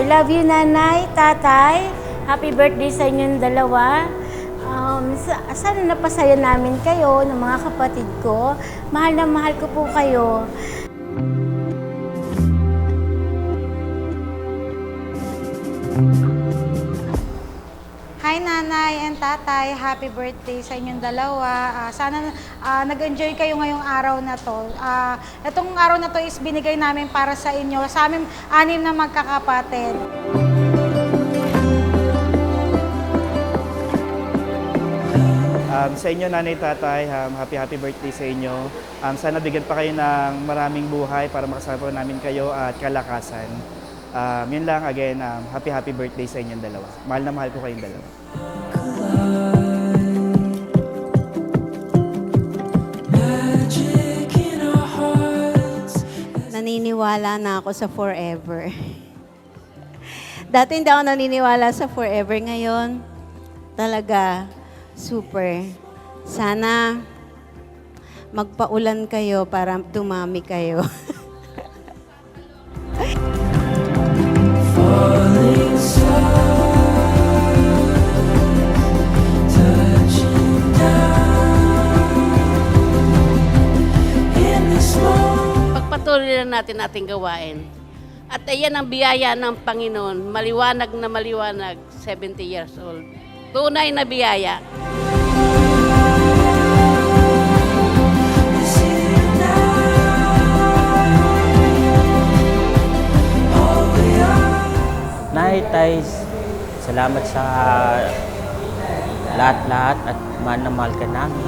love you, nanay, tatay. Happy birthday sa inyong dalawa. Sana napasaya namin kayo ng mga kapatid ko. Mahal na mahal ko po kayo. Hi nanay and tatay, happy birthday sa inyong dalawa. Sana nag-enjoy kayo ngayong araw na to. Itong araw na to is binigay namin para sa inyo, sa aming 6 na magkakapatid. Sa inyo, nanay, tatay, happy birthday sa inyo. Sana bigyan pa kayo ng maraming buhay para makasama po namin kayo at kalakasan. Yun lang, again, happy birthday sa inyong dalawa. Mahal na mahal ko kayong dalawa. Naniniwala na ako sa forever. Dati hindi ako naniniwala sa forever. Ngayon, talaga, super. Sana magpaulan kayo para dumami kayo. Pagpatuloy lang natin ating gawain. At ayan ang biyaya ng Panginoon, maliwanag na maliwanag, 70 years old. Tunay na biyaya. Nay, tay, salamat sa lahat-lahat at mahal na mahal ka namin.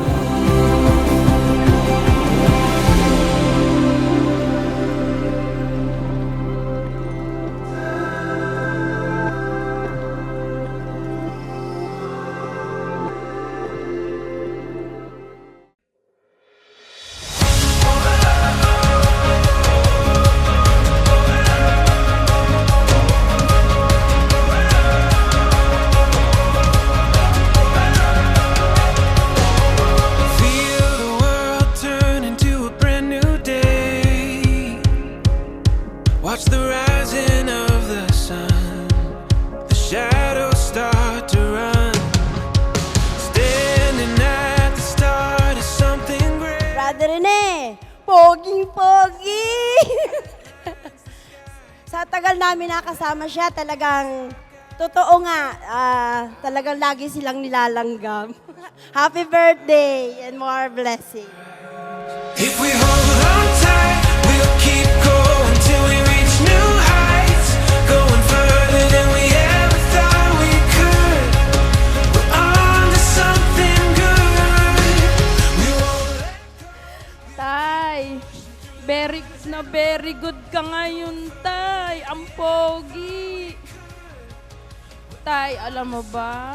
Watch the rising of the sun, the shadows start to run. Standing at the start of something great. Brother Rene, poging-pogi! Sa tagal namin nakasama siya, talagang totoo nga, talagang lagi silang nilalanggam. Happy birthday and more blessing. If we hold on tight, we'll keep going till we reach new heights, going further than we ever thought we could. We're on to something good. We won't let Tay, very good ka ngayon, Tay. Ang pogi. Tay, alam mo ba?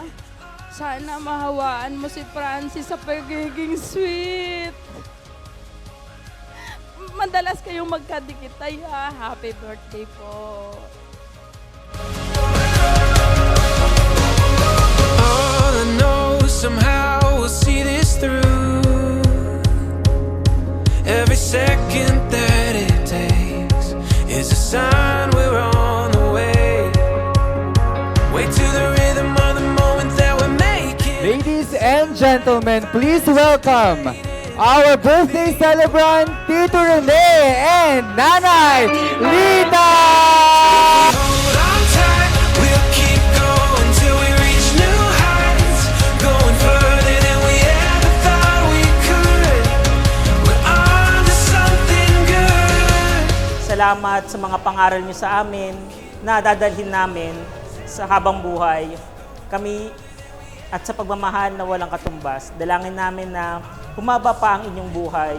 Sana mahawaan mo si Francis sa pagiging sweet. Madalas kayong magkadikit, Tay, ha? Happy birthday po. all I know, somehow we'll see this through. Every second that it takes is a sign we're on the way. Way to the rhythm of the moment that we're making. Ladies and gentlemen, please welcome our birthday celebrant, Tito Rene and Nanay Lita! Hold on tight, we'll keep going till we reach new heights, going further than we ever thought we could. We're on to something good. Salamat sa mga pangaral niyo sa amin na dadalhin namin sa habang buhay. Kami at sa pagmamahal na walang katumbas, dalangin namin na humaba pa ang inyong buhay,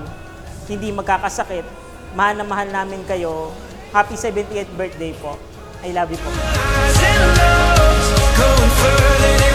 hindi magkakasakit. Mahal na mahal namin kayo. Happy 78th birthday po. I love you po. Highs and lows, going further than